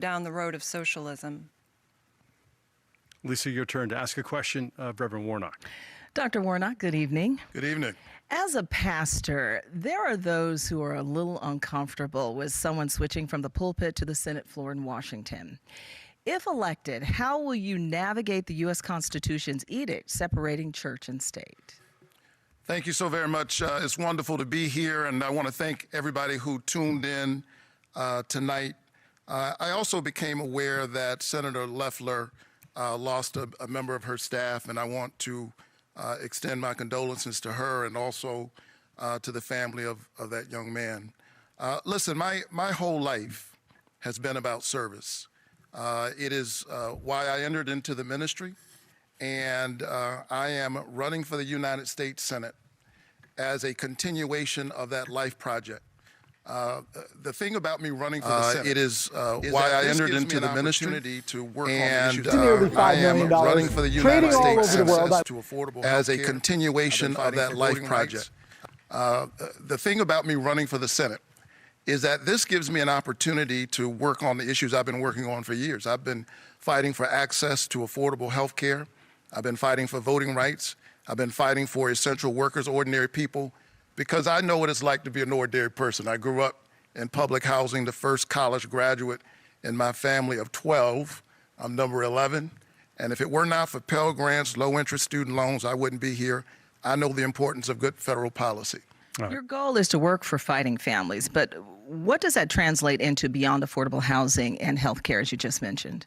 down the road of socialism. Lisa, your turn to ask a question of Reverend Warnock. Dr. Warnock, good evening. Good evening. As a pastor, there are those who are a little uncomfortable with someone switching from the pulpit to the Senate floor in Washington. If elected, how will you navigate the U.S. Constitution's edict separating church and state? Thank you so very much. It's wonderful to be here, and I want to thank everybody who tuned in tonight. I also became aware that Senator Loeffler lost a member of her staff, and I want to extend my condolences to her and also to the family of that young man. Listen, my whole life has been about service. It is why I entered into the ministry, and I am running for the United States Senate as a continuation of that life project. The thing about me running for the Senate, it is why I entered into the ministry to work on the issues. I am running for the United States Senate to affordable as a continuation of that life project. The thing about me running for the Senate is that this gives me an opportunity to work on the issues I've been working on for years. I've been fighting for access to affordable health care. I've been fighting for voting rights. I've been fighting for essential workers, ordinary people, because I know what it's like to be an ordinary person. I grew up in public housing, the first college graduate in my family of 12. I'm number 11. And if it were not for Pell Grants, low-interest student loans, I wouldn't be here. I know the importance of good federal policy. Right. Your goal is to work for fighting families, but what does that translate into beyond affordable housing and health care, as you just mentioned?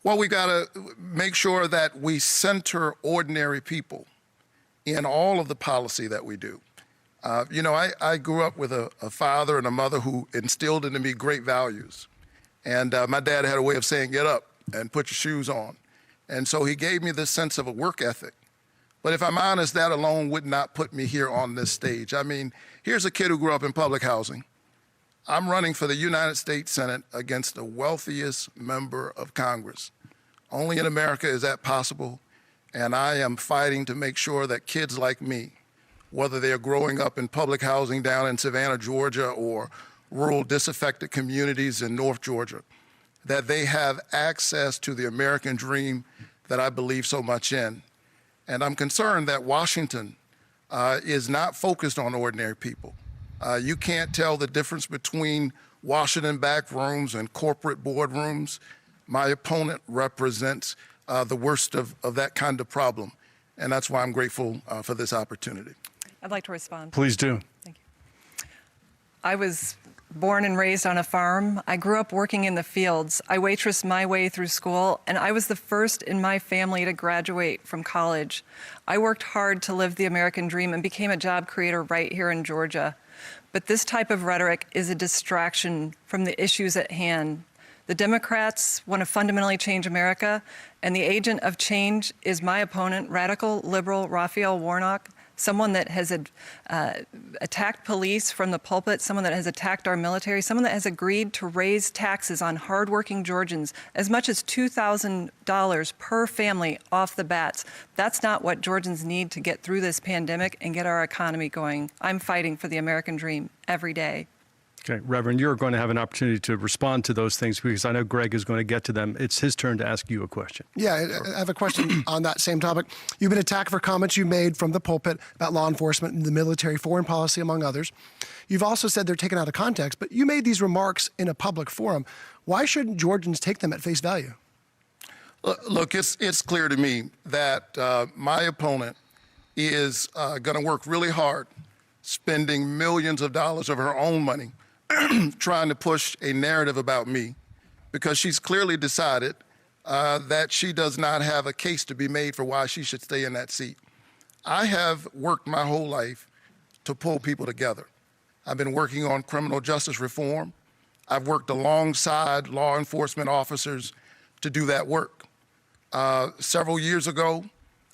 Well, we got to make sure that we center ordinary people in all of the policy that we do. You know, I grew up with a father and a mother who instilled into me great values. And my dad had a way of saying, get up and put your shoes on. And so he gave me this sense of a work ethic. But if I'm honest, that alone would not put me here on this stage. I mean, here's a kid who grew up in public housing. I'm running for the United States Senate against the wealthiest member of Congress. Only in America is that possible. And I am fighting to make sure that kids like me, whether they are growing up in public housing down in Savannah, Georgia, or rural disaffected communities in North Georgia, that they have access to the American dream that I believe so much in. And I'm concerned that Washington is not focused on ordinary people. You can't tell the difference between Washington back rooms and corporate boardrooms. My opponent represents the worst of that kind of problem. And that's why I'm grateful for this opportunity. I'd like to respond. Please do. Thank you. I was born and raised on a farm. I grew up working in the fields. I waitressed my way through school, and I was the first in my family to graduate from college. I worked hard to live the American dream and became a job creator right here in Georgia. But this type of rhetoric is a distraction from the issues at hand. The Democrats want to fundamentally change America, and the agent of change is my opponent, radical liberal Raphael Warnock, someone that has attacked police from the pulpit, someone that has attacked our military, someone that has agreed to raise taxes on hardworking Georgians as much as $2,000 per family off the bats. That's not what Georgians need to get through this pandemic and get our economy going. I'm fighting for the American dream every day. Okay, Reverend, you're going to have an opportunity to respond to those things because I know Greg is going to get to them. It's his turn to ask you a question. Yeah, I have a question on that same topic. You've been attacked for comments you made from the pulpit about law enforcement and the military, foreign policy, among others. You've also said they're taken out of context, but you made these remarks in a public forum. Why shouldn't Georgians take them at face value? Look, it's clear to me that my opponent is going to work really hard, spending millions of dollars of her own money trying to push a narrative about me because she's clearly decided that she does not have a case to be made for why she should stay in that seat. I have worked my whole life to pull people together. I've been working on criminal justice reform. I've worked alongside law enforcement officers to do that work. Several years ago,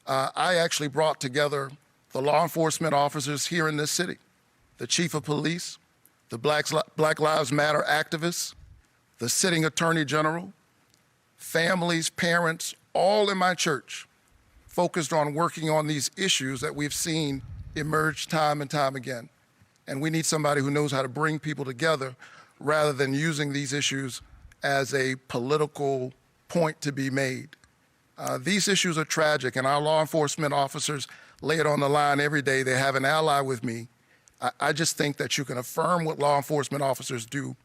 I actually brought together the law enforcement officers here in this city, the chief of police, the Black Lives Matter activists, the sitting attorney general, families, parents, all in my church, focused on working on these issues that we've seen emerge time and time again. And we need somebody who knows how to bring people together rather than using these issues as a political point to be made. These issues are tragic, and our law enforcement officers lay it on the line every day. They have an ally with me. I just think that you can affirm what law enforcement officers do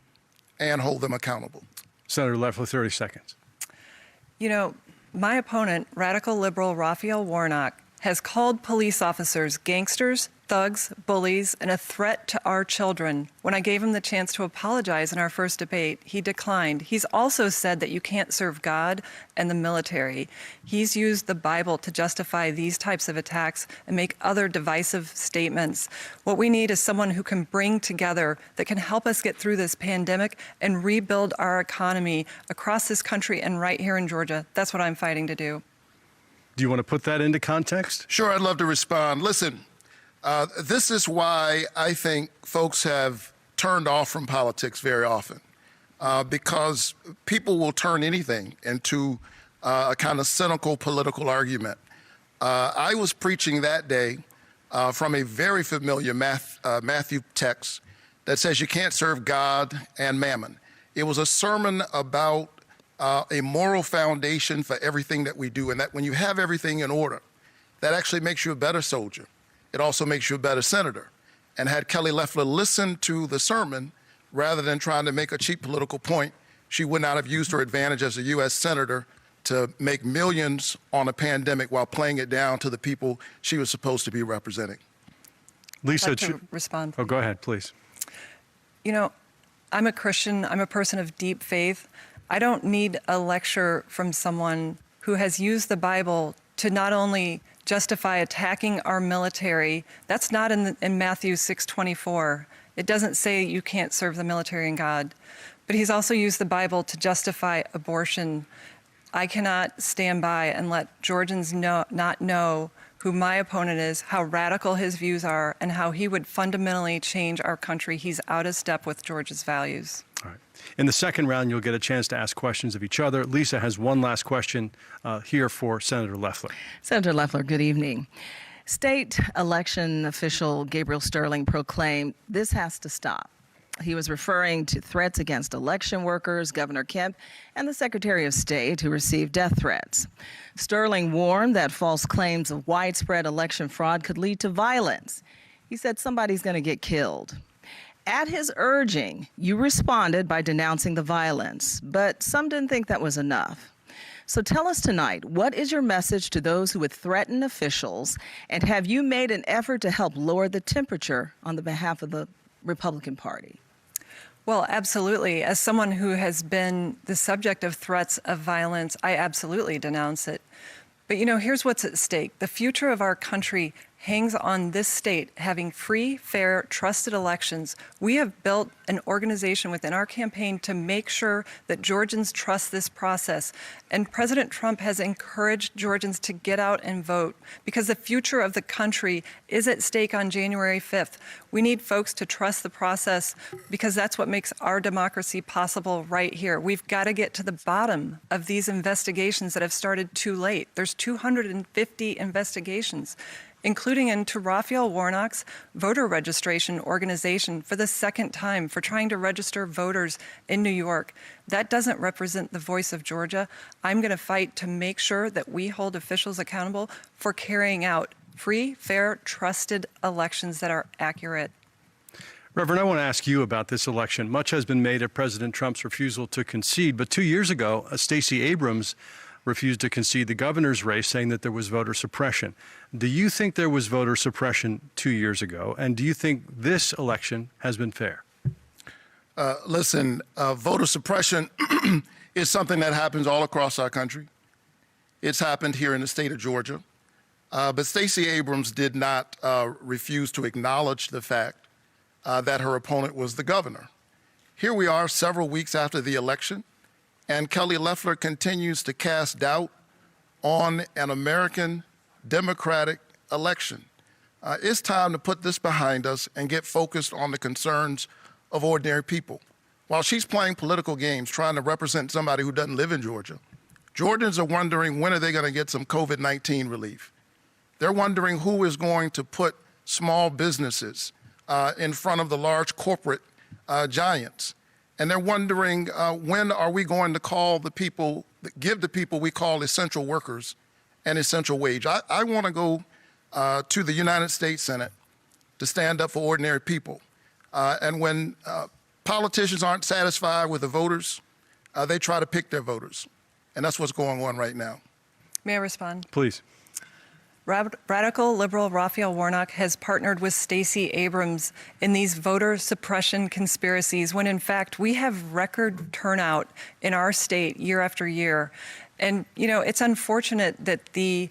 and hold them accountable. Senator Loeffler, 30 seconds. You know, my opponent, radical liberal Raphael Warnock, has called police officers gangsters, thugs, bullies, and a threat to our children. When I gave him the chance to apologize in our first debate, he declined. He's also said that you can't serve God and the military. He's used the Bible to justify these types of attacks and make other divisive statements. What we need is someone who can bring together, that can help us get through this pandemic and rebuild our economy across this country and right here in Georgia. That's what I'm fighting to do. Do you want to put that into context? Sure, I'd love to respond. Listen, this is why I think folks have turned off from politics very often, because people will turn anything into a kind of cynical political argument. I was preaching that day from a very familiar Matthew text that says you can't serve God and mammon. It was a sermon about a moral foundation for everything that we do, and that when you have everything in order, that actually makes you a better soldier. It also makes you a better senator. And had Kelly Loeffler listened to the sermon rather than trying to make a cheap political point, she would not have used her advantage as a U.S. senator to make millions on a pandemic while playing it down to the people she was supposed to be representing. Lisa, I'd like to respond. Oh, go ahead, please. You know, I'm a Christian. I'm a person of deep faith. I don't need a lecture from someone who has used the Bible to not only justify attacking our military. That's not in Matthew 6:24. It doesn't say you can't serve the military and God. But he's also used the Bible to justify abortion. I cannot stand by and let Georgians not know who my opponent is, how radical his views are, and how he would fundamentally change our country. He's out of step with Georgia's values. All right. In the second round, you'll get a chance to ask questions of each other. Lisa has one last question here for Senator Loeffler. Senator Loeffler, good evening. State election official Gabriel Sterling proclaimed this has to stop. He was referring to threats against election workers, Governor Kemp, and the Secretary of State who received death threats. Sterling warned that false claims of widespread election fraud could lead to violence. He said somebody's going to get killed. At his urging, you responded by denouncing the violence, but some didn't think that was enough. So tell us tonight, what is your message to those who would threaten officials, and have you made an effort to help lower the temperature on the behalf of the Republican Party? Well, absolutely. As someone who has been the subject of threats of violence, I absolutely denounce it. But you know, here's what's at stake. The future of our country hangs on this state having free, fair, trusted elections. We have built an organization within our campaign to make sure that Georgians trust this process. And President Trump has encouraged Georgians to get out and vote because the future of the country is at stake on January 5th. We need folks to trust the process because that's what makes our democracy possible right here. We've got to get to the bottom of these investigations that have started too late. There's 250 investigations, including into Raphael Warnock's voter registration organization for the second time for trying to register voters in New York. That doesn't represent the voice of Georgia. I'm going to fight to make sure that we hold officials accountable for carrying out free, fair, trusted elections that are accurate. Reverend, I want to ask you about this election. Much has been made of President Trump's refusal to concede, but 2 years ago, Stacey Abrams refused to concede the governor's race, saying that there was voter suppression. Do you think there was voter suppression 2 years ago? And do you think this election has been fair? Listen, voter suppression is something that happens all across our country. It's happened here in the state of Georgia. But Stacey Abrams did not refuse to acknowledge the fact that her opponent was the governor. Here we are several weeks after the election, and Kelly Loeffler continues to cast doubt on an American democratic election. It's time to put this behind us and get focused on the concerns of ordinary people. While she's playing political games, trying to represent somebody who doesn't live in Georgia, Georgians are wondering when are they going to get some COVID-19 relief. They're wondering who is going to put small businesses in front of the large corporate giants. and they're wondering when are we going to call the people, give the people we call essential workers an essential wage. I want to go to the United States Senate to stand up for ordinary people. And when politicians aren't satisfied with the voters, they try to pick their voters. And that's what's going on right now. May I respond? Please. Radical liberal Raphael Warnock has partnered with Stacey Abrams in these voter suppression conspiracies when in fact we have record turnout in our state year after year. And, you know, it's unfortunate that the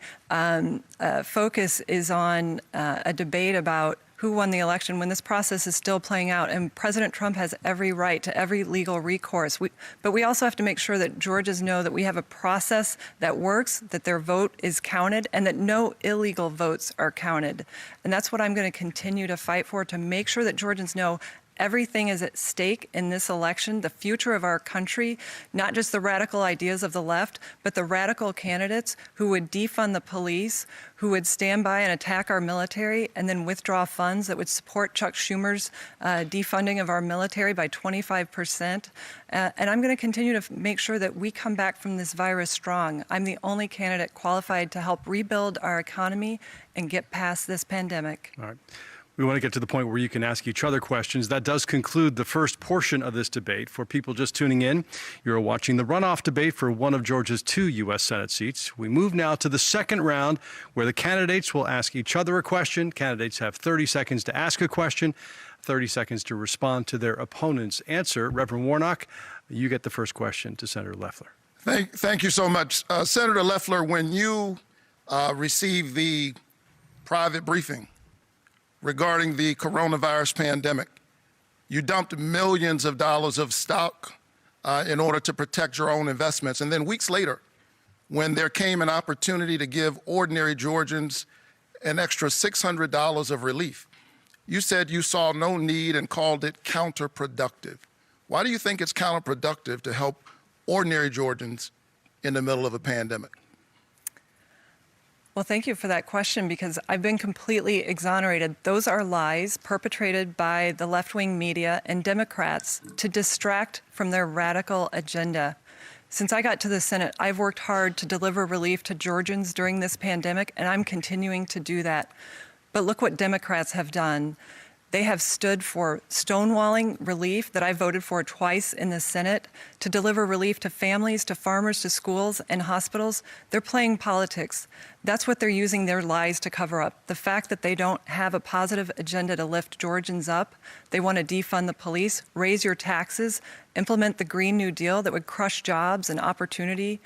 focus is on a debate about who won the election when this process is still playing out. And President Trump has every right to every legal recourse. But we also have to make sure that Georgians know that we have a process that works, that their vote is counted, and that no illegal votes are counted. And that's what I'm going to continue to fight for, to make sure that Georgians know everything is at stake in this election, the future of our country, not just the radical ideas of the left, but the radical candidates who would defund the police, who would stand by and attack our military and then withdraw funds that would support Chuck Schumer's defunding of our military by 25%. And I'm going to continue to make sure that we come back from this virus strong. I'm the only candidate qualified to help rebuild our economy and get past this pandemic. All right. We want to get to the point where you can ask each other questions. That does conclude the first portion of this debate. For people just tuning in, you're watching the runoff debate for one of Georgia's 2 U.S. Senate seats. We move now to the second round, where the candidates will ask each other a question. Candidates have 30 seconds to ask a question, 30 seconds to respond to their opponent's answer. Reverend Warnock, you get the first question to Senator Loeffler. Thank you so much. Senator Loeffler, when you received the private briefing regarding the coronavirus pandemic, you dumped millions of dollars of stock in order to protect your own investments. And then weeks later, when there came an opportunity to give ordinary Georgians an extra $600 of relief, you said you saw no need and called it counterproductive. Why do you think it's counterproductive to help ordinary Georgians in the middle of a pandemic? Well, thank you for that question, because I've been completely exonerated. Those are lies perpetrated by the left-wing media and Democrats to distract from their radical agenda. Since I got to the Senate, I've worked hard to deliver relief to Georgians during this pandemic, and I'm continuing to do that. But look what Democrats have done. They have stood for stonewalling relief that I voted for twice in the Senate, to deliver relief to families, to farmers, to schools and hospitals. They're playing politics. That's what they're using their lies to cover up. The fact that they don't have a positive agenda to lift Georgians up. They want to defund the police, raise your taxes, implement the Green New Deal that would crush jobs and opportunity.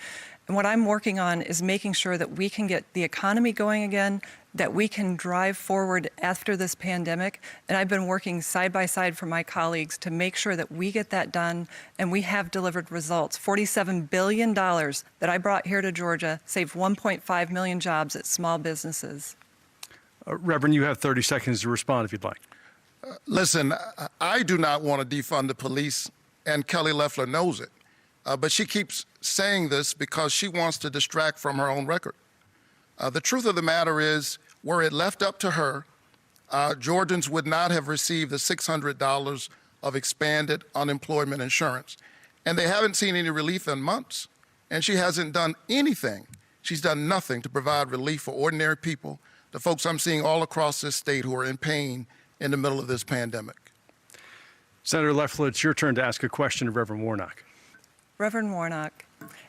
And what I'm working on is making sure that we can get the economy going again, that we can drive forward after this pandemic. And I've been working side by side for my colleagues to make sure that we get that done, and we have delivered results. $47 billion that I brought here to Georgia saved 1.5 million jobs at small businesses. Reverend, you have 30 seconds to respond if you'd like. Listen, I do not want to defund the police, and Kelly Loeffler knows it. But she keeps saying this because she wants to distract from her own record. The truth of the matter is, were it left up to her, Georgians would not have received the $600 of expanded unemployment insurance. And they haven't seen any relief in months. And she hasn't done anything. She's done nothing to provide relief for ordinary people, the folks I'm seeing all across this state who are in pain in the middle of this pandemic. Senator Loeffler, it's your turn to ask a question of Reverend Warnock. Reverend Warnock,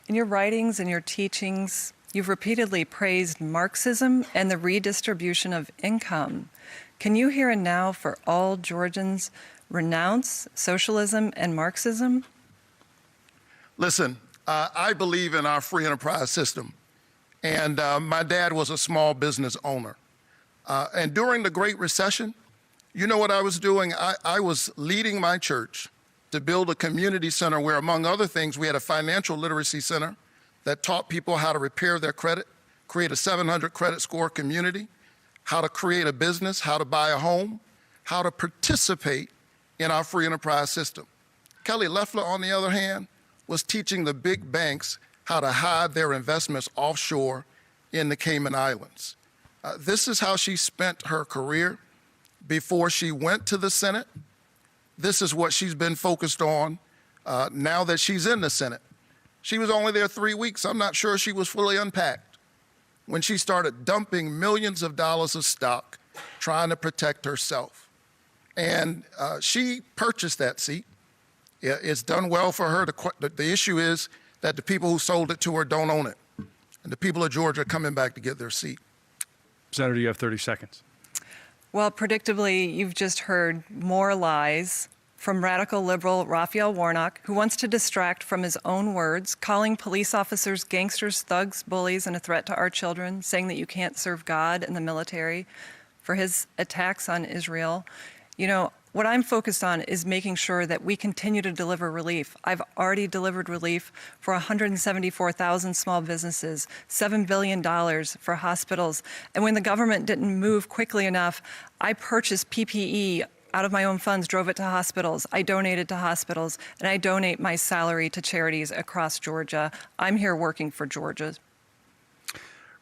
in your writings and your teachings, you've repeatedly praised Marxism and the redistribution of income. Can you here and now, for all Georgians, renounce socialism and Marxism? Listen, I believe in our free enterprise system. And my dad was a small business owner. And during the Great Recession, you know what I was doing? I was leading my church to build a community center where, among other things, we had a financial literacy center that taught people how to repair their credit, create a 700 credit score community, how to create a business, how to buy a home, how to participate in our free enterprise system. Kelly Loeffler, on the other hand, was teaching the big banks how to hide their investments offshore in the Cayman Islands. This is how she spent her career before she went to the Senate. This is what she's been focused on now that she's in the Senate. She was only there 3 weeks. I'm not sure she was fully unpacked when she started dumping millions of dollars of stock trying to protect herself. And she purchased that seat. It's done well for her. The issue is that the people who sold it to her don't own it. And the people of Georgia are coming back to get their seat. Senator, you have 30 seconds. Well, predictably, you've just heard more lies from radical liberal Raphael Warnock, who wants to distract from his own words, calling police officers gangsters, thugs, bullies, and a threat to our children, saying that you can't serve God and the military, for his attacks on Israel. You know, what I'm focused on is making sure that we continue to deliver relief. I've already delivered relief for 174,000 small businesses, $7 billion for hospitals. And when the government didn't move quickly enough, I purchased PPE out of my own funds, drove it to hospitals. I donated to hospitals, and I donate my salary to charities across Georgia. I'm here working for Georgia.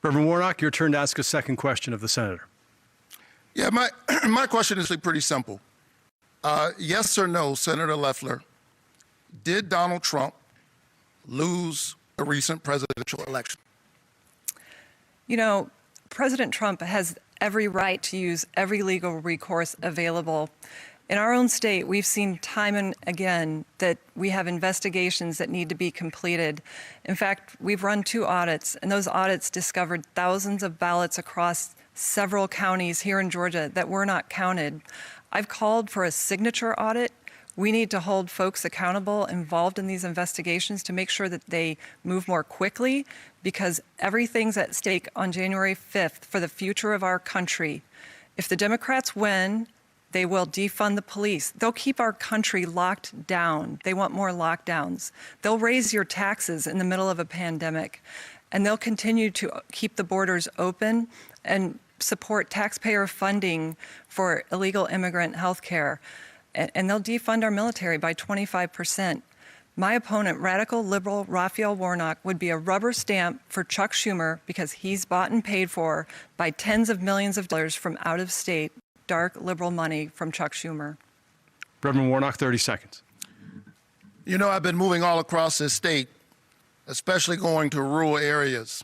Reverend Warnock, your turn to ask a second question of the senator. Yeah, my question is pretty simple. Yes or no, Senator Loeffler, did Donald Trump lose a recent presidential election? You know, President Trump has every right to use every legal recourse available. In our own state, we've seen time and again that we have investigations that need to be completed. In fact, we've run 2 audits, and those audits discovered thousands of ballots across several counties here in Georgia that were not counted. I've called for a signature audit. We need to hold folks accountable involved in these investigations to make sure that they move more quickly, because everything's at stake on January 5th for the future of our country. If the Democrats win, they will defund the police. They'll keep our country locked down. They want more lockdowns. They'll raise your taxes in the middle of a pandemic. And they'll continue to keep the borders open and support taxpayer funding for illegal immigrant health care. And they'll defund our military by 25%. My opponent, radical liberal Raphael Warnock, would be a rubber stamp for Chuck Schumer because he's bought and paid for by tens of millions of dollars from out of state, dark liberal money from Chuck Schumer. Reverend Warnock, 30 seconds. You know, I've been moving all across this state, especially going to rural areas.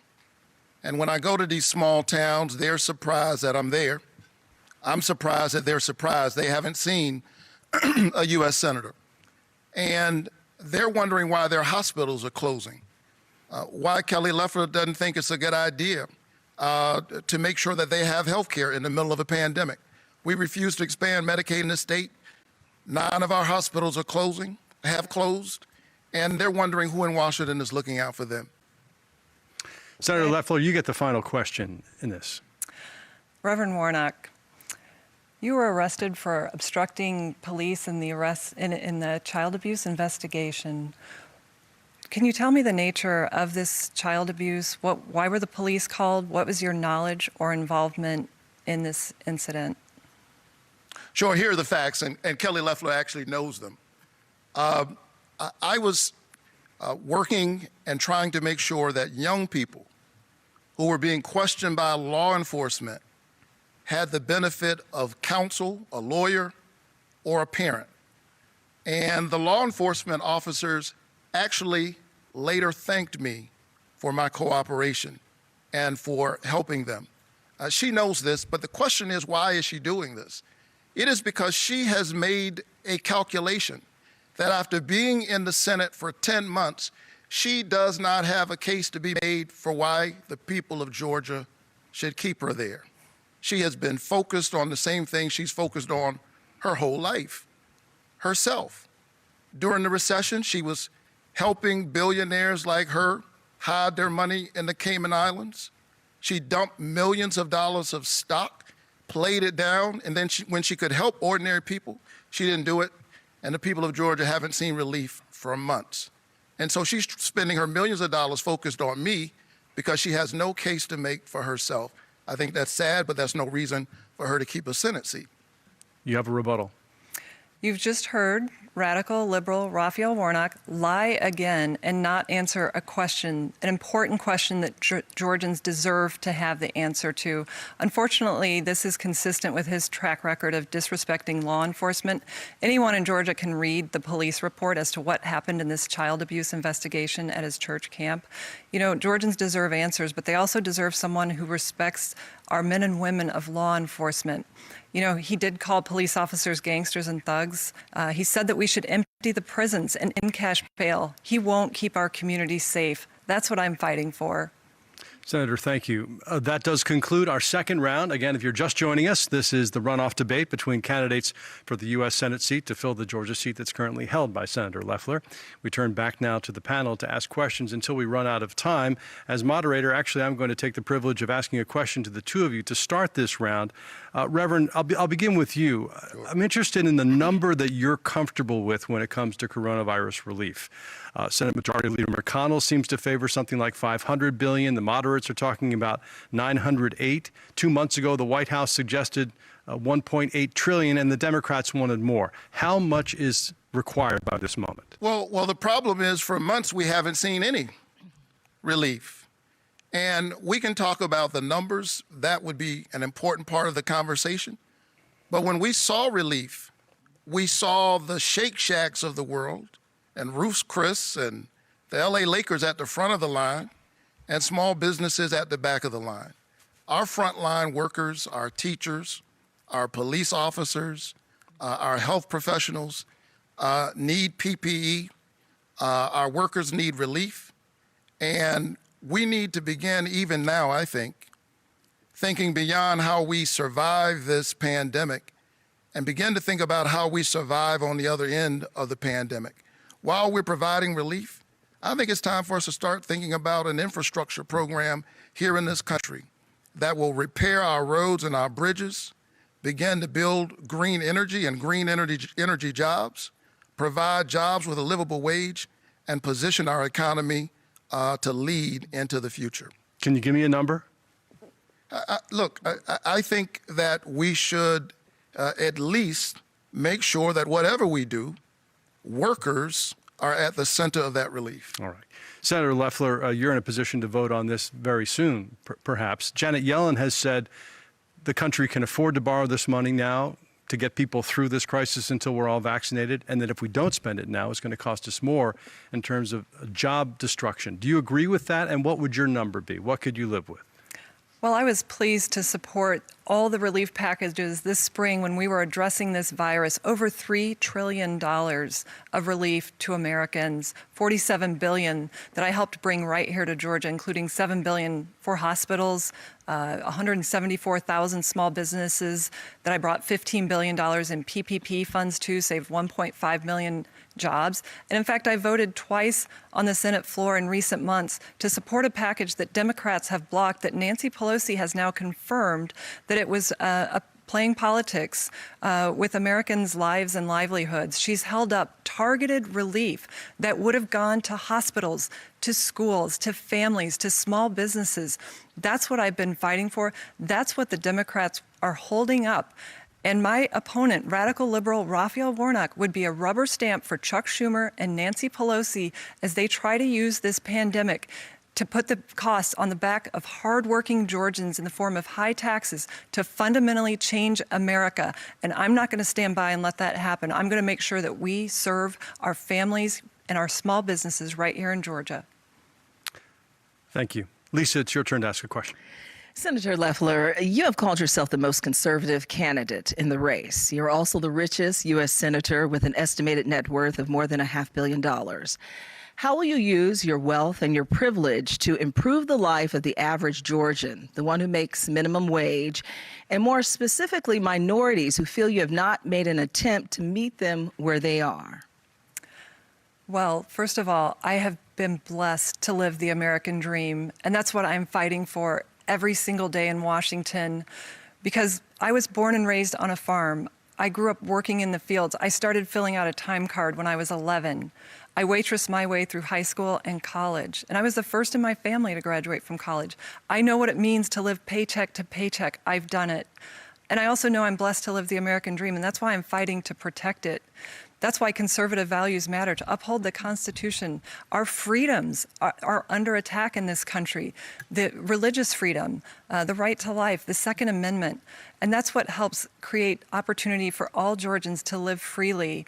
And when I go to these small towns, they're surprised that I'm there. I'm surprised that they're surprised they haven't seen a U.S. senator. And they're wondering why their hospitals are closing, why Kelly Loeffler doesn't think it's a good idea to make sure that they have health care in the middle of a pandemic. We refuse to expand Medicaid in the state. 9 of our hospitals are closing, have closed, and they're wondering who in Washington is looking out for them. Senator Loeffler, you get the final question in this. Reverend Warnock, you were arrested for obstructing police in the child abuse investigation. Can you tell me the nature of this child abuse? Why were the police called? What was your knowledge or involvement in this incident? Sure, here are the facts, and Kelly Loeffler actually knows them. I was working and trying to make sure that young people who were being questioned by law enforcement had the benefit of counsel, a lawyer, or a parent. And the law enforcement officers actually later thanked me for my cooperation and for helping them. She knows this, but the question is, why is she doing this? It is because she has made a calculation that after being in the Senate for 10 months, she does not have a case to be made for why the people of Georgia should keep her there. She has been focused on the same thing she's focused on her whole life, herself. During the recession, she was helping billionaires like her hide their money in the Cayman Islands. She dumped millions of dollars of stock, played it down, and then when she could help ordinary people, she didn't do it. And the people of Georgia haven't seen relief for months. And so she's spending her millions of dollars focused on me because she has no case to make for herself. I think that's sad, but that's no reason for her to keep a Senate seat. You have a rebuttal. You've just heard radical liberal Raphael Warnock lie again and not answer a question, an important question that Georgians deserve to have the answer to. Unfortunately, this is consistent with his track record of disrespecting law enforcement. Anyone in Georgia can read the police report as to what happened in this child abuse investigation at his church camp. You know, Georgians deserve answers, but they also deserve someone who respects our men and women of law enforcement. You know, he did call police officers gangsters and thugs. He said that we should empty the prisons and in cash bail. He won't keep our communities safe. That's what I'm fighting for. Senator, thank you. That does conclude our second round. Again, if you're just joining us, this is the runoff debate between candidates for the U.S. Senate seat to fill the Georgia seat that's currently held by Senator Loeffler. We turn back now to the panel to ask questions until we run out of time. As moderator, actually, I'm going to take the privilege of asking a question to the two of you to start this round. Reverend, I'll begin with you. Sure. I'm interested in the number that you're comfortable with when it comes to coronavirus relief. Senate Majority Leader McConnell seems to favor something like $500 billion. The moderates are talking about $908. 2 months ago, the White House suggested $1.8 trillion, and the Democrats wanted more. How much is required by this moment? Well, the problem is for months we haven't seen any relief. And we can talk about the numbers. That would be an important part of the conversation. But when we saw relief, we saw the Shake Shacks of the world and Ruth's Chris and the LA Lakers at the front of the line and small businesses at the back of the line. Our frontline workers, our teachers, our police officers, our health professionals need PPE. Our workers need relief. And we need to begin even now, I think, thinking beyond how we survive this pandemic and begin to think about how we survive on the other end of the pandemic. While we're providing relief, I think it's time for us to start thinking about an infrastructure program here in this country that will repair our roads and our bridges, begin to build green energy and green energy jobs, provide jobs with a livable wage, and position our economy to lead into the future. Can you give me a number? Look, I think that we should at least make sure that whatever we do, workers are at the center of that relief. All right. Senator Loeffler, you're in a position to vote on this very soon, perhaps. Janet Yellen has said the country can afford to borrow this money now to get people through this crisis until we're all vaccinated, and that if we don't spend it now, it's going to cost us more in terms of job destruction. Do you agree with that? And what would your number be? What could you live with? Well, I was pleased to support all the relief packages this spring when we were addressing this virus. Over $3 trillion of relief to Americans, $47 billion that I helped bring right here to Georgia, including $7 billion for hospitals, 174,000 small businesses that I brought $15 billion in PPP funds to, saved 1.5 million jobs. And in fact, I voted twice on the Senate floor in recent months to support a package that Democrats have blocked, that Nancy Pelosi has now confirmed that it was playing politics with Americans' lives and livelihoods. She's held up targeted relief that would have gone to hospitals, to schools, to families, to small businesses. That's what I've been fighting for. That's what the Democrats are holding up. And my opponent, radical liberal Raphael Warnock, would be a rubber stamp for Chuck Schumer and Nancy Pelosi as they try to use this pandemic to put the costs on the back of hardworking Georgians in the form of high taxes to fundamentally change America. And I'm not going to stand by and let that happen. I'm going to make sure that we serve our families and our small businesses right here in Georgia. Thank you. Lisa, it's your turn to ask a question. Senator Loeffler, you have called yourself the most conservative candidate in the race. You're also the richest U.S. senator with an estimated net worth of more than $500 million. How will you use your wealth and your privilege to improve the life of the average Georgian, the one who makes minimum wage, and more specifically, minorities who feel you have not made an attempt to meet them where they are? Well, first of all, I have been blessed to live the American dream, and that's what I'm fighting for every single day in Washington, because I was born and raised on a farm. I grew up working in the fields. I started filling out a time card when I was 11. I waitressed my way through high school and college, and I was the first in my family to graduate from college. I know what it means to live paycheck to paycheck. I've done it. And I also know I'm blessed to live the American dream, and that's why I'm fighting to protect it. That's why conservative values matter, to uphold the Constitution. Our freedoms are under attack in this country. The religious freedom, the right to life, the Second Amendment. And that's what helps create opportunity for all Georgians to live freely.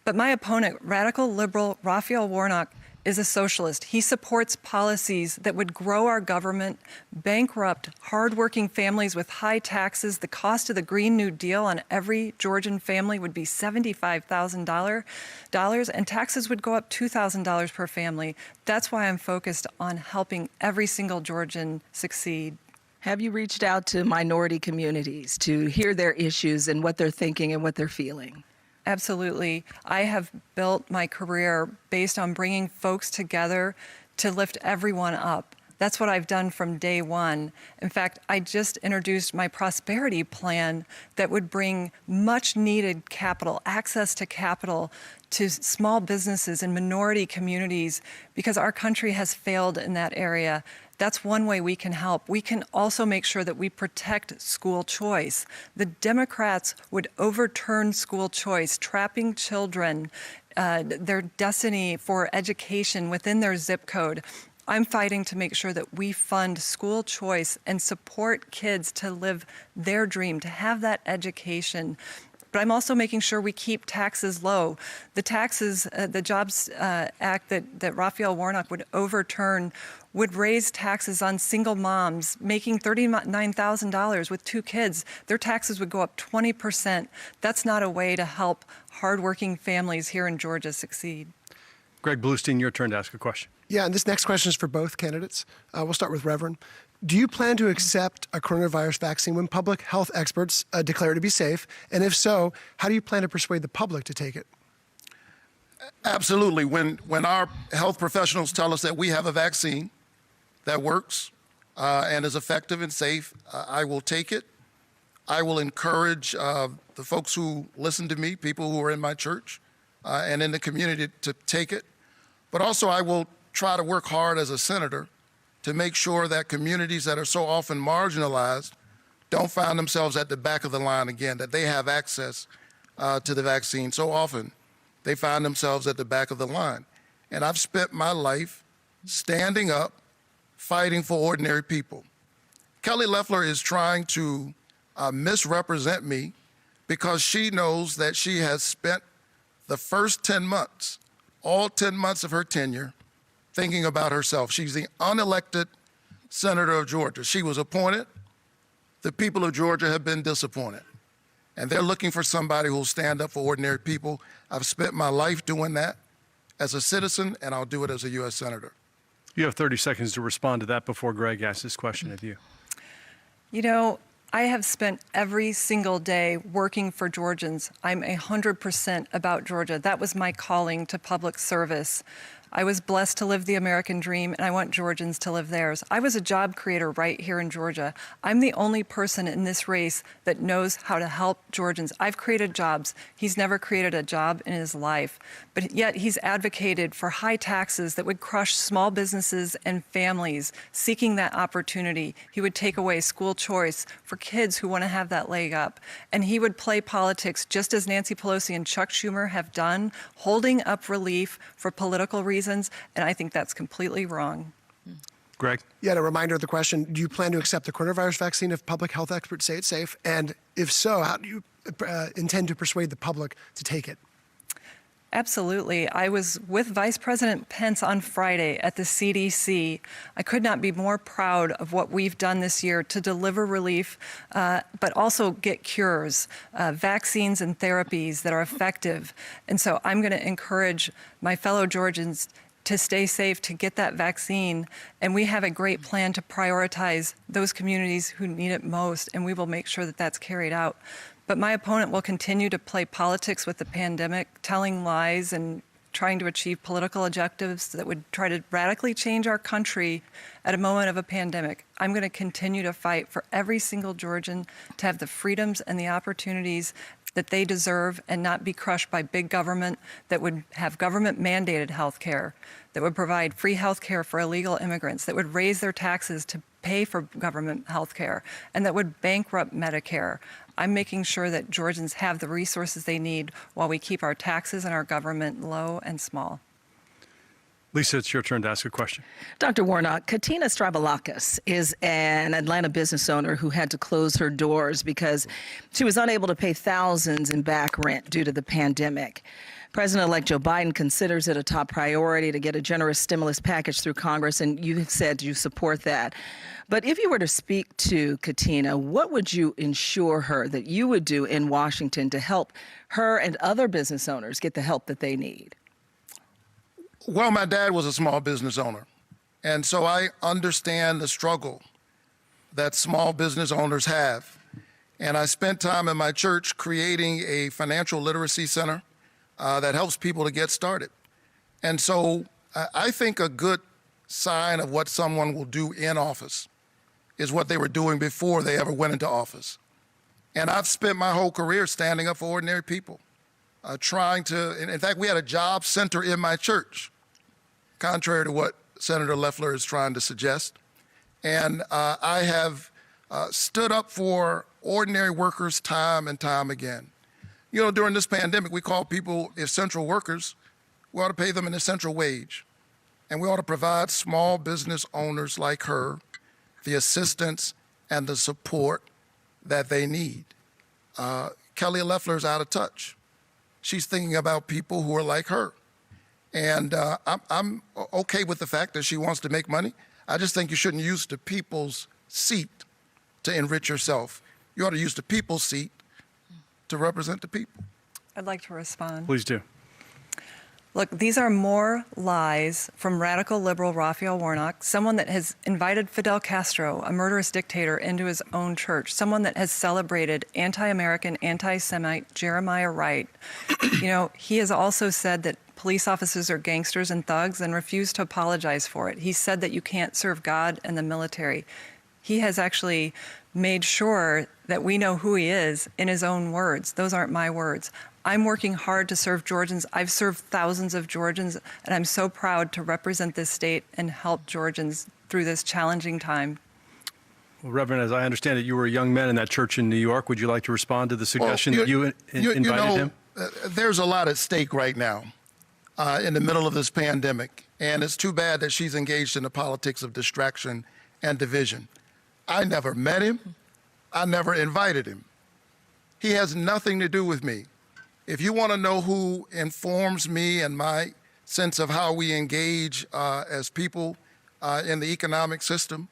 But my opponent, radical liberal Raphael Warnock, is a socialist. He supports policies that would grow our government, bankrupt hardworking families with high taxes. The cost of the Green New Deal on every Georgian family would be $75,000, and taxes would go up $2,000 per family. That's why I'm focused on helping every single Georgian succeed. Have you reached out to minority communities to hear their issues and what they're thinking and what they're feeling? Absolutely. I have built my career based on bringing folks together to lift everyone up. That's what I've done from day one. In fact, I just introduced my prosperity plan that would bring much needed capital, access to capital, to small businesses and minority communities, because our country has failed in that area. That's one way we can help. We can also make sure that we protect school choice. The Democrats would overturn school choice, trapping children, their destiny for education within their zip code. I'm fighting to make sure that we fund school choice and support kids to live their dream, to have that education. But I'm also making sure we keep taxes low. The taxes, the Jobs Act that Raphael Warnock would overturn would raise taxes on single moms making $39,000 with 2 kids. Their taxes would go up 20%. That's not a way to help hardworking families here in Georgia succeed. Greg Bluestein, your turn to ask a question. Yeah, and this next question is for both candidates. We'll start with Reverend. Do you plan to accept a coronavirus vaccine when public health experts declare it to be safe? And if so, how do you plan to persuade the public to take it? Absolutely. When our health professionals tell us that we have a vaccine that works and is effective and safe, I will take it. I will encourage the folks who listen to me, people who are in my church and in the community, to take it. But also I will try to work hard as a senator to make sure that communities that are so often marginalized don't find themselves at the back of the line again, that they have access to the vaccine. So often they find themselves at the back of the line. And I've spent my life standing up, fighting for ordinary people. Kelly Loeffler is trying to misrepresent me because she knows that she has spent the first 10 months, all 10 months of her tenure, thinking about herself. She's the unelected senator of Georgia. She was appointed. The people of Georgia have been disappointed. And they're looking for somebody who will stand up for ordinary people. I've spent my life doing that as a citizen, and I'll do it as a U.S. senator. You have 30 seconds to respond to that before Greg asks this question of you. You know, I have spent every single day working for Georgians. I'm 100% about Georgia. That was my calling to public service. I was blessed to live the American dream, and I want Georgians to live theirs. I was a job creator right here in Georgia. I'm the only person in this race that knows how to help Georgians. I've created jobs. He's never created a job in his life, but yet he's advocated for high taxes that would crush small businesses and families seeking that opportunity. He would take away school choice for kids who want to have that leg up. And he would play politics just as Nancy Pelosi and Chuck Schumer have done, holding up relief for political reasons. And I think that's completely wrong. Greg? Yeah, and a reminder of the question, do you plan to accept the coronavirus vaccine if public health experts say it's safe? And if so, how do you intend to persuade the public to take it? Absolutely. I was with Vice President Pence on Friday at the CDC. I could not be more proud of what we've done this year to deliver relief, but also get cures, vaccines and therapies that are effective. And so I'm going to encourage my fellow Georgians to stay safe, to get that vaccine. And we have a great plan to prioritize those communities who need it most, and we will make sure that that's carried out. But my opponent will continue to play politics with the pandemic, telling lies and trying to achieve political objectives that would try to radically change our country at a moment of a pandemic. I'm going to continue to fight for every single Georgian to have the freedoms and the opportunities that they deserve and not be crushed by big government that would have government-mandated health care, that would provide free health care for illegal immigrants, that would raise their taxes to pay for government health care, and that would bankrupt Medicare. I'm making sure that Georgians have the resources they need while we keep our taxes and our government low and small. Lisa, it's your turn to ask a question. Dr. Warnock, Katina Strabalakis is an Atlanta business owner who had to close her doors because she was unable to pay thousands in back rent due to the pandemic. President-elect Joe Biden considers it a top priority to get a generous stimulus package through Congress, and you have said you support that. But if you were to speak to Katina, what would you ensure her that you would do in Washington to help her and other business owners get the help that they need? Well, my dad was a small business owner, and so I understand the struggle that small business owners have. And I spent time in my church creating a financial literacy center that helps people to get started. And so I think a good sign of what someone will do in office is what they were doing before they ever went into office. And I've spent my whole career standing up for ordinary people, trying to, in fact, we had a job center in my church, contrary to what Senator Loeffler is trying to suggest. And I have stood up for ordinary workers time and time again. You know, during this pandemic, we call people essential workers. We ought to pay them an essential wage. And we ought to provide small business owners like her the assistance and the support that they need. Kelly Loeffler's out of touch. She's thinking about people who are like her. And I'm okay with the fact that she wants to make money. I just think you shouldn't use the people's seat to enrich yourself. You ought to use the people's seat to represent the people. I'd like to respond. Please do. Look, these are more lies from radical liberal Raphael Warnock, someone that has invited Fidel Castro, a murderous dictator, into his own church, someone that has celebrated anti-American, anti-Semite Jeremiah Wright. You know, he has also said that police officers are gangsters and thugs and refused to apologize for it. He said that you can't serve God and the military. He has actually made sure that we know who he is in his own words. Those aren't my words. I'm working hard to serve Georgians. I've served thousands of Georgians, and I'm so proud to represent this state and help Georgians through this challenging time. Well, Reverend, as I understand it, you were a young man in that church in New York. Would you like to respond to the suggestion that you invited him? There's a lot at stake right now in the middle of this pandemic, and it's too bad that she's engaged in the politics of distraction and division. I never met him. I never invited him. He has nothing to do with me. If you want to know who informs me and my sense of how we engage as people in the economic system,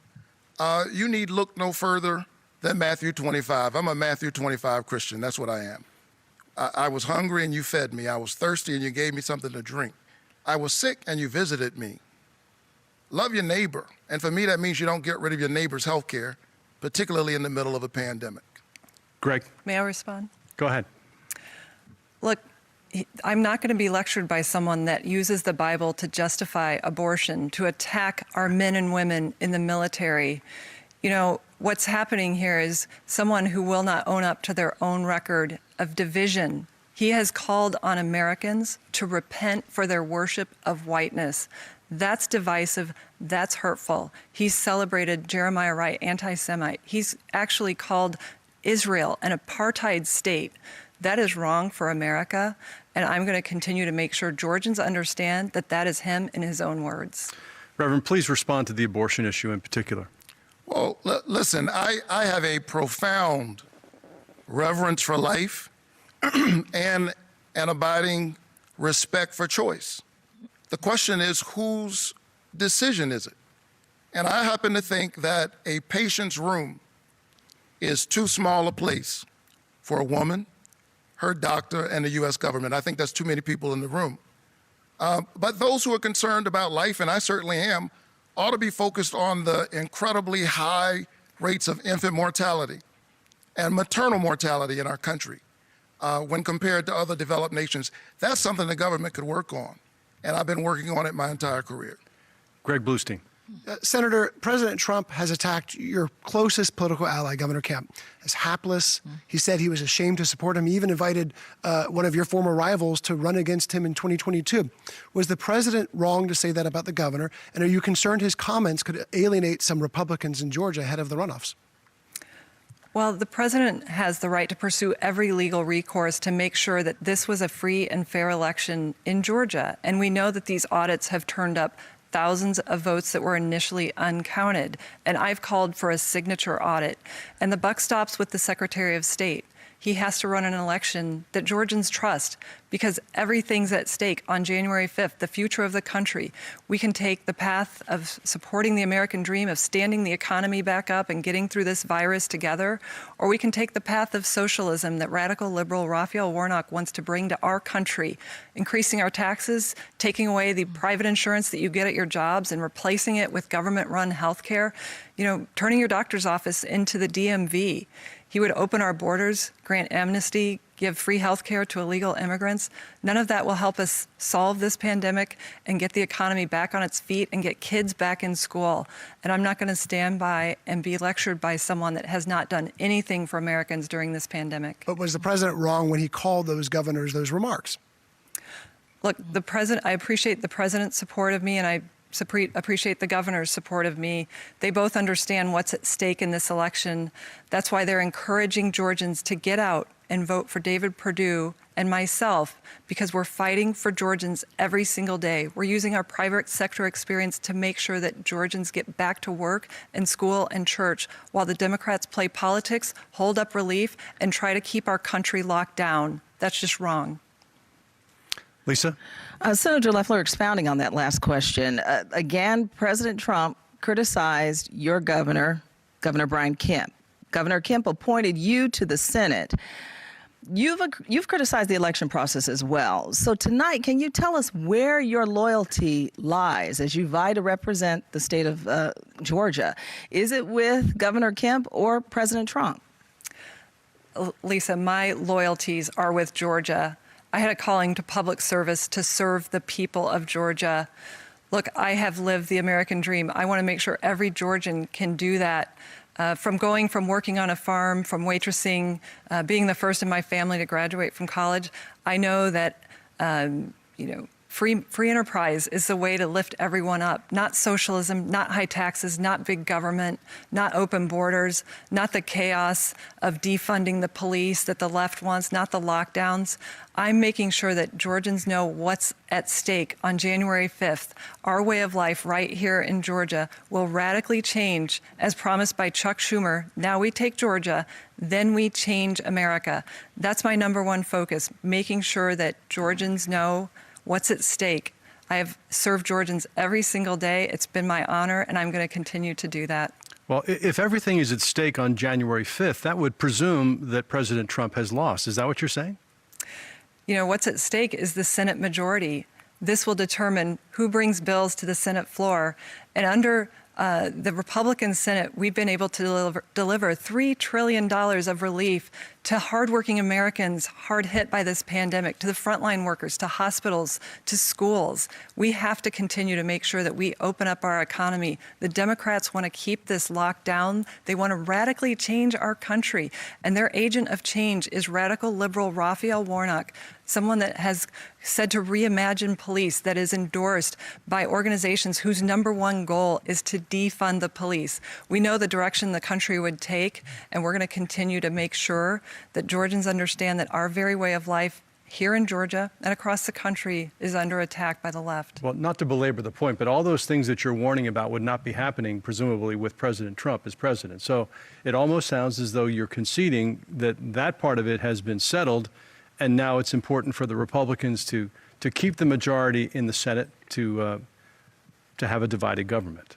you need look no further than Matthew 25. I'm a Matthew 25 Christian. That's what I am. I was hungry and you fed me. I was thirsty and you gave me something to drink. I was sick and you visited me. Love your neighbor. And for me, that means you don't get rid of your neighbor's health care, particularly in the middle of a pandemic. Greg? May I respond? Go ahead. Look, I'm not going to be lectured by someone that uses the Bible to justify abortion, to attack our men and women in the military. You know, what's happening here is someone who will not own up to their own record of division. He has called on Americans to repent for their worship of whiteness. That's divisive. That's hurtful. He's celebrated Jeremiah Wright, anti-Semite. He's actually called Israel an apartheid state. That is wrong for America, and I'm going to continue to make sure Georgians understand that that is him in his own words. Reverend, please respond to the abortion issue in particular. Well, listen, I have a profound reverence for life and an abiding respect for choice. The question is, whose decision is it? And I happen to think that a patient's room is too small a place for a woman, her doctor, and the U.S. government. I think that's too many people in the room. But those who are concerned about life, and I certainly am, ought to be focused on the incredibly high rates of infant mortality and maternal mortality in our country when compared to other developed nations. That's something the government could work on, and I've been working on it my entire career. Greg Bluestein. Senator, President Trump has attacked your closest political ally, Governor Kemp, as hapless. He said he was ashamed to support him. He even invited one of your former rivals to run against him in 2022. Was the president wrong to say that about the governor? And are you concerned his comments could alienate some Republicans in Georgia ahead of the runoffs? Well, the president has the right to pursue every legal recourse to make sure that this was a free and fair election in Georgia. And we know that these audits have turned up thousands of votes that were initially uncounted. And I've called for a signature audit. And the buck stops with the Secretary of State. He has to run an election that Georgians trust, because everything's at stake on January 5th, the future of the country. We can take the path of supporting the American dream, of standing the economy back up and getting through this virus together, or we can take the path of socialism that radical liberal Raphael Warnock wants to bring to our country, increasing our taxes, taking away the private insurance that you get at your jobs and replacing it with government-run health care, turning your doctor's office into the DMV. He would open our borders, grant amnesty, give free health care to illegal immigrants. None of that will help us solve this pandemic and get the economy back on its feet and get kids back in school. And I'm not going to stand by and be lectured by someone that has not done anything for Americans during this pandemic. But was the president wrong when he called those governors those remarks? Look, I appreciate the president's support of me, and I appreciate the governor's support of me. They both understand what's at stake in this election. That's why they're encouraging Georgians to get out and vote for David Perdue and myself, because we're fighting for Georgians every single day. We're using our private sector experience to make sure that Georgians get back to work and school and church, while the Democrats play politics, hold up relief, and try to keep our country locked down. That's just wrong. Lisa? Senator Loeffler, expounding on that last question, again, President Trump criticized your governor, Governor Brian Kemp. Governor Kemp appointed you to the Senate. You've criticized the election process as well. So tonight, can you tell us where your loyalty lies as you vie to represent the state of Georgia? Is it with Governor Kemp or President Trump? Lisa, my loyalties are with Georgia. I had a calling to public service to serve the people of Georgia. Look, I have lived the American dream. I want to make sure every Georgian can do that. From working on a farm, from waitressing, being the first in my family to graduate from college, I know that free enterprise is the way to lift everyone up. Not socialism, not high taxes, not big government, not open borders, not the chaos of defunding the police that the left wants, not the lockdowns. I'm making sure that Georgians know what's at stake on January 5th. Our way of life right here in Georgia will radically change, as promised by Chuck Schumer. Now we take Georgia, then we change America. That's my number one focus, making sure that Georgians know what's at stake. I have served Georgians every single day. It's been my honor, and I'm going to continue to do that. Well, if everything is at stake on January 5th, that would presume that President Trump has lost. Is that what you're saying? What's at stake is the Senate majority. This will determine who brings bills to the Senate floor. And under the Republican Senate, we've been able to deliver $3 trillion of relief to hardworking Americans hard hit by this pandemic, to the frontline workers, to hospitals, to schools. We have to continue to make sure that we open up our economy. The Democrats want to keep this locked down. They want to radically change our country. And their agent of change is radical liberal Raphael Warnock, someone that has said to reimagine police, that is endorsed by organizations whose number one goal is to defund the police. We know the direction the country would take, and we're going to continue to make sure that Georgians understand that our very way of life here in Georgia and across the country is under attack by the left. Well, not to belabor the point, but all those things that you're warning about would not be happening, presumably, with President Trump as president. So it almost sounds as though you're conceding that that part of it has been settled, and now it's important for the Republicans to keep the majority in the Senate to have a divided government.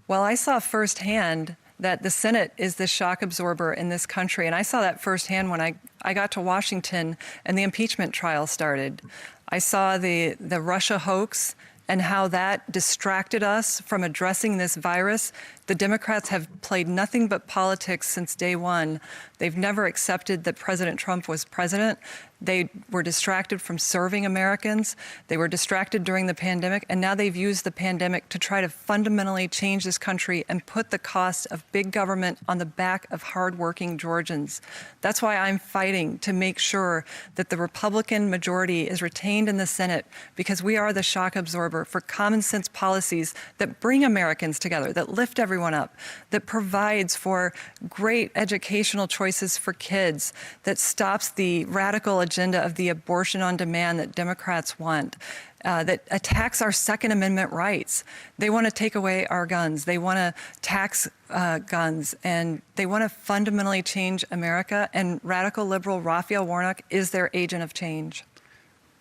Well, I saw firsthand that the Senate is the shock absorber in this country. And I saw that firsthand when I got to Washington and the impeachment trial started. I saw the Russia hoax and how that distracted us from addressing this virus. The Democrats have played nothing but politics since day one. They've never accepted that President Trump was president. They were distracted from serving Americans. They were distracted during the pandemic, and now they've used the pandemic to try to fundamentally change this country and put the cost of big government on the back of hardworking Georgians. That's why I'm fighting to make sure that the Republican majority is retained in the Senate, because we are the shock absorber for common sense policies that bring Americans together, that lift everyone up, that provides for great educational choices for kids, that stops the radical agenda of the abortion on demand that Democrats want, that attacks our Second Amendment rights. They want to take away our guns. They want to tax guns, and they want to fundamentally change America, and radical liberal Raphael Warnock is their agent of change.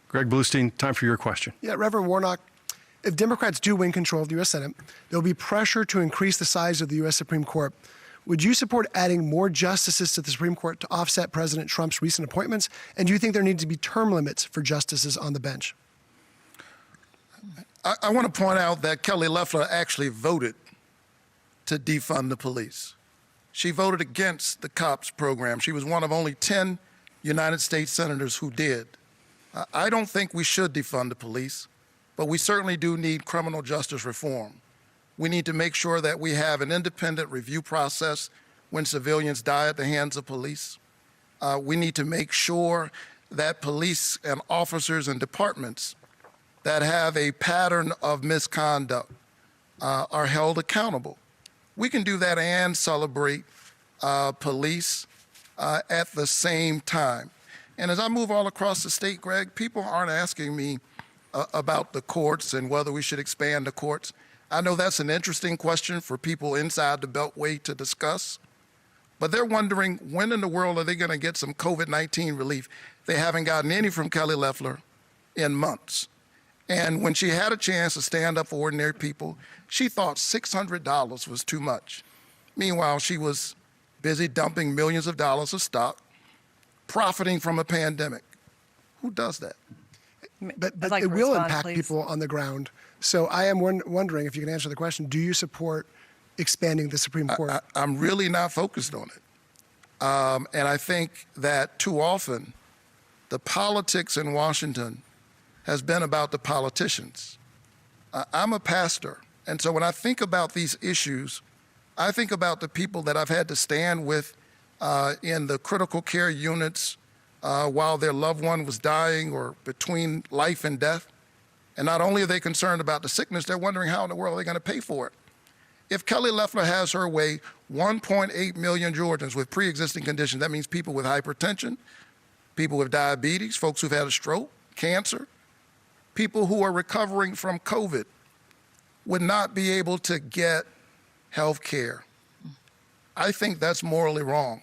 Greg Bluestein, time for your question. Yeah, Reverend Warnock, if Democrats do win control of the U.S. Senate, there will be pressure to increase the size of the U.S. Supreme Court. Would you support adding more justices to the Supreme Court to offset President Trump's recent appointments? And do you think there needs to be term limits for justices on the bench? I want to point out that Kelly Loeffler actually voted to defund the police. She voted against the COPS program. She was one of only 10 United States senators who did. I don't think we should defund the police, but we certainly do need criminal justice reform. We need to make sure that we have an independent review process when civilians die at the hands of police. We need to make sure that police and officers and departments that have a pattern of misconduct are held accountable. We can do that and celebrate police at the same time. And as I move all across the state, Greg, people aren't asking me about the courts and whether we should expand the courts. I know that's an interesting question for people inside the Beltway to discuss, but they're wondering when in the world are they going to get some COVID-19 relief? They haven't gotten any from Kelly Loeffler in months. And when she had a chance to stand up for ordinary people, she thought $600 was too much. Meanwhile, she was busy dumping millions of dollars of stock, profiting from a pandemic. Who does that? But like it to will respond, impact please. people on the ground. So I am wondering if you can answer the question, do you support expanding the Supreme Court? I'm really not focused on it. And I think that too often the politics in Washington has been about the politicians. I'm a pastor, and so when I think about these issues, I think about the people that I've had to stand with in the critical care units while their loved one was dying or between life and death. And not only are they concerned about the sickness, they're wondering how in the world they're going to pay for it. If Kelly Loeffler has her way, 1.8 million Georgians with pre-existing conditions, that means people with hypertension, people with diabetes, folks who've had a stroke, cancer, people who are recovering from COVID, would not be able to get health care. I think that's morally wrong.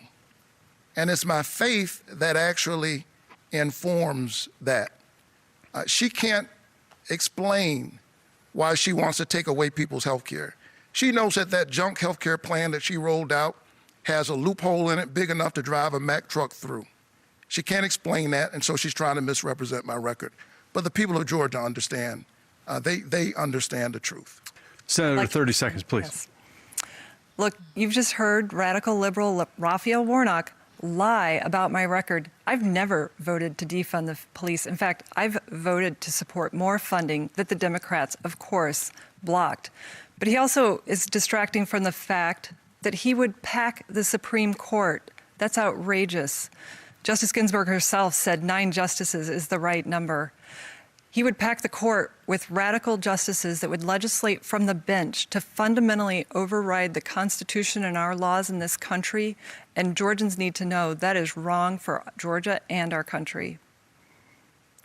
And it's my faith that actually informs that. She can't explain why she wants to take away people's health care. She knows that that junk health care plan that she rolled out has a loophole in it big enough to drive a Mack truck through. She can't explain that, and so she's trying to misrepresent my record. But the people of Georgia understand. They understand the truth. Senator, 30 seconds, please. Yes. Look, you've just heard radical liberal Raphael Warnock lie about my record. I've never voted to defund the police. In fact, I've voted to support more funding that the Democrats, of course, blocked. But he also is distracting from the fact that he would pack the Supreme Court. That's outrageous. Justice Ginsburg herself said 9 justices is the right number. He would pack the court with radical justices that would legislate from the bench to fundamentally override the Constitution and our laws in this country. And Georgians need to know that is wrong for Georgia and our country.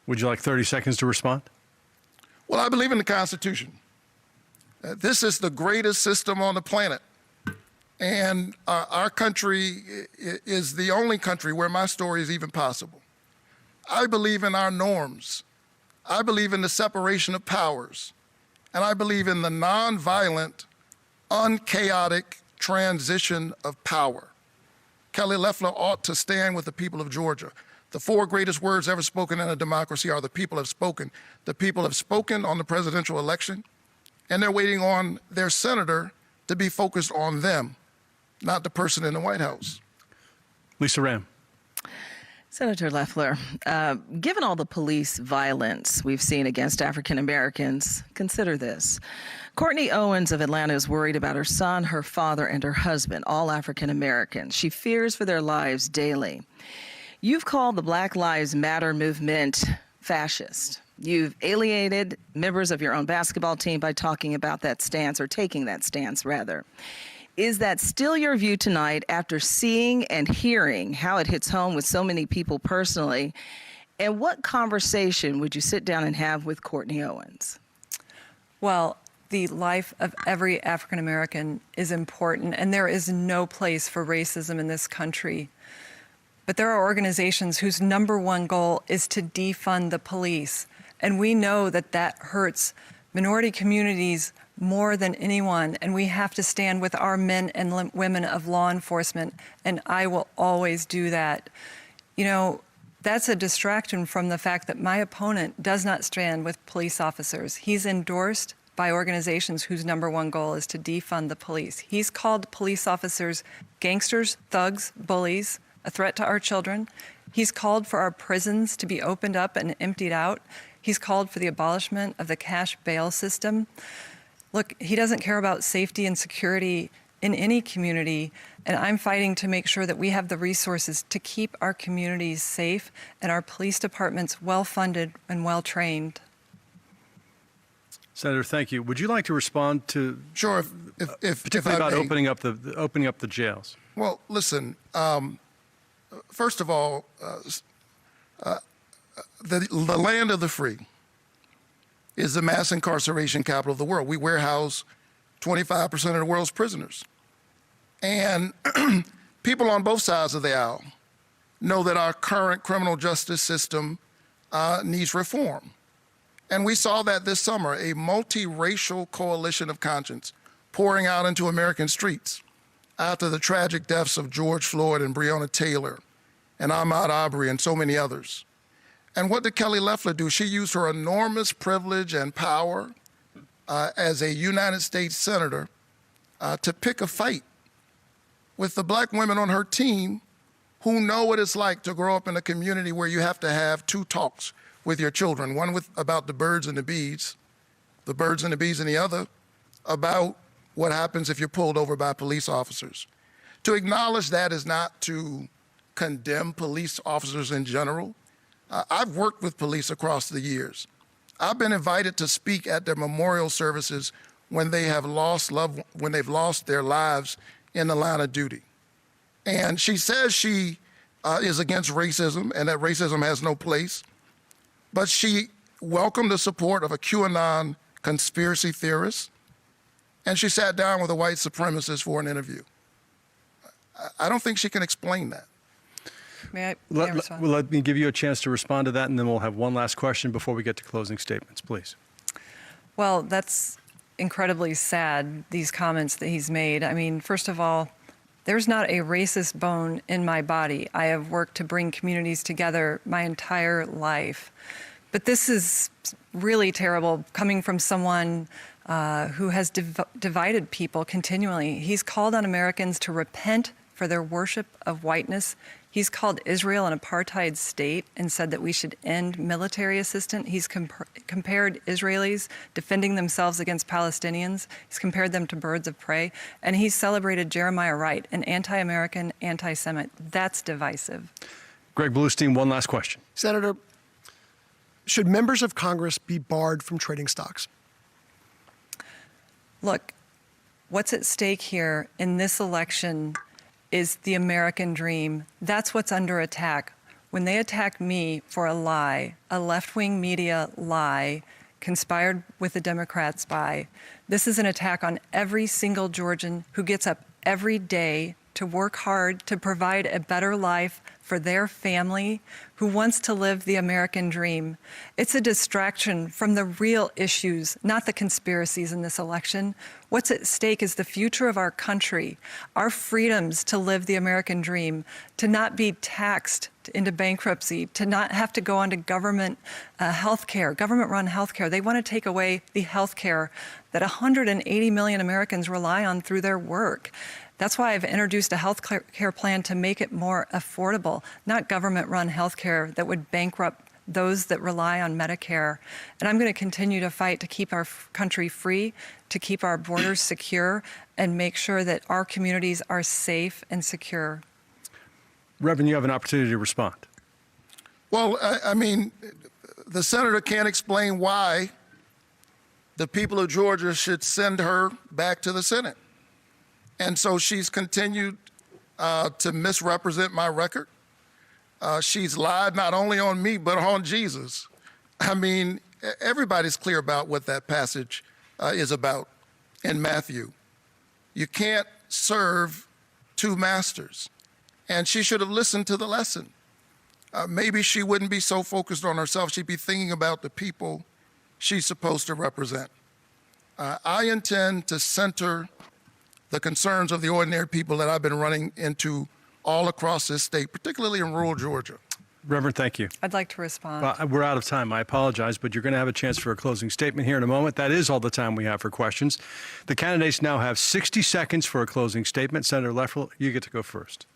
Would you like 30 seconds to respond? Well, I believe in the Constitution. This is the greatest system on the planet. And our country is the only country where my story is even possible. I believe in our norms. I believe in the separation of powers. And I believe in the nonviolent, unchaotic transition of power. Kelly Loeffler ought to stand with the people of Georgia. The 4 greatest words ever spoken in a democracy are the people have spoken. The people have spoken on the presidential election, and they're waiting on their senator to be focused on them, not the person in the White House. Lisa Ram. Senator Loeffler, given all the police violence we've seen against African Americans, consider this. Courtney Owens of Atlanta is worried about her son, her father, and her husband, all African Americans. She fears for their lives daily. You've called the Black Lives Matter movement fascist. You've alienated members of your own basketball team by talking about that stance, or taking that stance, rather. Is that still your view tonight after seeing and hearing how it hits home with so many people personally? And what conversation would you sit down and have with Courtney Owens? Well, the life of every African American is important, and there is no place for racism in this country. But there are organizations whose number one goal is to defund the police. And we know that that hurts minority communities more than anyone, and we have to stand with our men and women of law enforcement, and I will always do that. You know, that's a distraction from the fact that my opponent does not stand with police officers. He's endorsed by organizations whose number one goal is to defund the police. He's called police officers gangsters, thugs, bullies, a threat to our children. He's called for our prisons to be opened up and emptied out. He's called for the abolishment of the cash bail system. Look, he doesn't care about safety and security in any community, and I'm fighting to make sure that we have the resources to keep our communities safe and our police departments well-funded and well-trained. Senator, thank you. Would you like to respond to Sure, if particularly I about may. opening up the jails? Well, listen, first of all, the land of the free is the mass incarceration capital of the world. We warehouse 25% of the world's prisoners. And people on both sides of the aisle know that our current criminal justice system needs reform. And we saw that this summer, a multiracial coalition of conscience pouring out into American streets after the tragic deaths of George Floyd and Breonna Taylor and Ahmaud Arbery and so many others. And what did Kelly Loeffler do? She used her enormous privilege and power as a United States Senator to pick a fight with the black women on her team who know what it's like to grow up in a community where you have to have two talks with your children, one about the birds and the bees and the other about what happens if you're pulled over by police officers. To acknowledge that is not to condemn police officers in general. I've worked with police across the years. I've been invited to speak at their memorial services when they've lost their lives in the line of duty. And she says she is against racism and that racism has no place, but she welcomed the support of a QAnon conspiracy theorist, and she sat down with a white supremacist for an interview. I don't think she can explain that. May I Let respond? let me give you a chance to respond to that, and then we'll have one last question before we get to closing statements, please. Well, that's incredibly sad, these comments that he's made. I mean, first of all, there's not a racist bone in my body. I have worked to bring communities together my entire life. But this is really terrible coming from someone who has divided people continually. He's called on Americans to repent for their worship of whiteness. He's called Israel an apartheid state and said that we should end military assistance. He's compared Israelis defending themselves against Palestinians. He's compared them to birds of prey. And he's celebrated Jeremiah Wright, an anti-American, anti-Semite. That's divisive. Greg Bluestein, one last question. Senator, should members of Congress be barred from trading stocks? Look, what's at stake here in this election is the American dream. That's what's under attack. When they attack me for a lie, a left-wing media lie, conspired with the Democrats by, this is an attack on every single Georgian who gets up every day to work hard to provide a better life for their family, who wants to live the American dream. It's a distraction from the real issues, not the conspiracies in this election. What's at stake is the future of our country, our freedoms to live the American dream, to not be taxed into bankruptcy, to not have to go onto government health care, government-run health care. They want to take away the health care that 180 million Americans rely on through their work. That's why I've introduced a health care plan to make it more affordable, not government-run health care that would bankrupt those that rely on Medicare. And I'm going to continue to fight to keep our country free, to keep our borders secure, and make sure that our communities are safe and secure. Reverend, you have an opportunity to respond. Well, I mean, the senator can't explain why the people of Georgia should send her back to the Senate. And so she's continued to misrepresent my record. She's lied not only on me, but on Jesus. I mean, everybody's clear about what that passage is about in Matthew. You can't serve two masters. And she should have listened to the lesson. Maybe she wouldn't be so focused on herself. She'd be thinking about the people she's supposed to represent. I intend to center the concerns of the ordinary people that I've been running into all across this state, particularly in rural Georgia. Reverend, thank you. I'd like to respond. We're out of time. I apologize, but you're going to have a chance for a closing statement here in a moment. That is all the time we have for questions. The candidates now have 60 seconds for a closing statement. Senator Loeffler, you get to go first.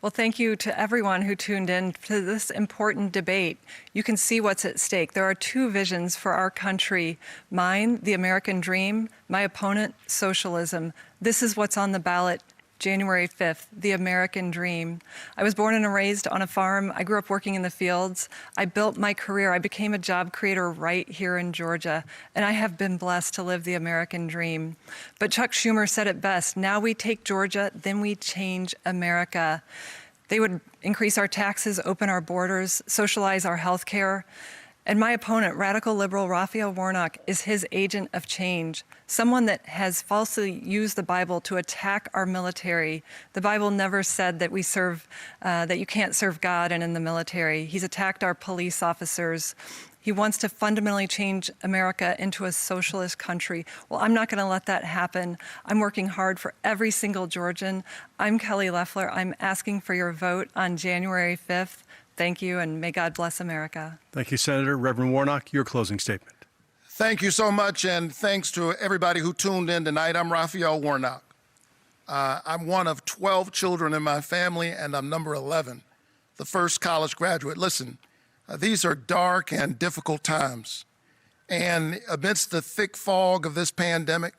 Well, thank you to everyone who tuned in to this important debate. You can see what's at stake. There are two visions for our country. Mine, the American dream. My opponent, socialism. This is what's on the ballot January 5th, the American dream. I was born and raised on a farm. I grew up working in the fields. I built my career. I became a job creator right here in Georgia, and I have been blessed to live the American dream. But Chuck Schumer said it best, now we take Georgia, then we change America. They would increase our taxes, open our borders, socialize our health care. And my opponent, radical liberal Raphael Warnock, is his agent of change, someone that has falsely used the Bible to attack our military. The Bible never said that that you can't serve God and in the military. He's attacked our police officers. He wants to fundamentally change America into a socialist country. Well, I'm not going to let that happen. I'm working hard for every single Georgian. I'm Kelly Loeffler. I'm asking for your vote on January 5th. Thank you, and may God bless America. Thank you, Senator. Reverend Warnock, your closing statement. Thank you so much, and thanks to everybody who tuned in tonight. I'm Raphael Warnock. I'm one of 12 children in my family, and I'm number 11, the first college graduate. Listen, these are dark and difficult times. And amidst the thick fog of this pandemic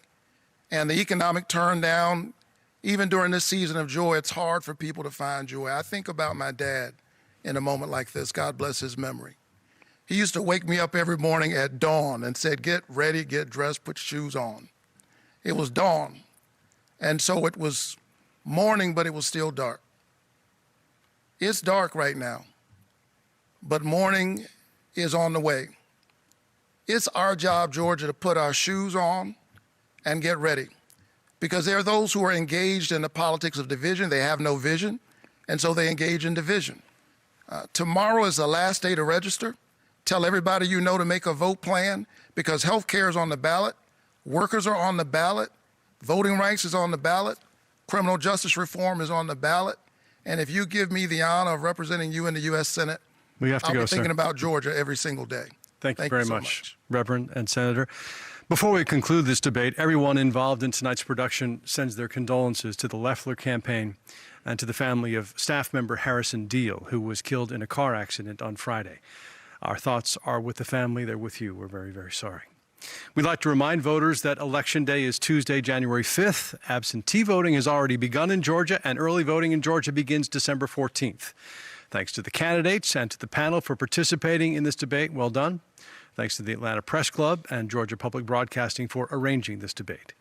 and the economic turndown, even during this season of joy, it's hard for people to find joy. I think about my dad in a moment like this. God bless his memory. He used to wake me up every morning at dawn and said, get ready, get dressed, put shoes on. It was dawn. And so it was morning, but it was still dark. It's dark right now, but morning is on the way. It's our job, Georgia, to put our shoes on and get ready, because there are those who are engaged in the politics of division. They have no vision, and so they engage in division. Tomorrow is the last day to register. Tell everybody you know to make a vote plan, because health care is on the ballot, workers are on the ballot, voting rights is on the ballot, criminal justice reform is on the ballot, and if you give me the honor of representing you in the U.S. Senate, I'll be thinking about Georgia every single day. Thank you very much, Reverend and Senator. Before we conclude this debate, everyone involved in tonight's production sends their condolences to the Loeffler campaign and to the family of staff member Harrison Deal, who was killed in a car accident on Friday. Our thoughts are with the family. They're with you. We're very, very sorry. We'd like to remind voters that Election Day is Tuesday, January 5th. Absentee voting has already begun in Georgia, and early voting in Georgia begins December 14th. Thanks to the candidates and to the panel for participating in this debate. Well done. Thanks to the Atlanta Press Club and Georgia Public Broadcasting for arranging this debate.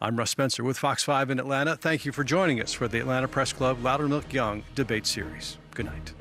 I'm Russ Spencer with Fox 5 in Atlanta. Thank you for joining us for the Atlanta Press Club Loudermilk Young Debate Series. Good night.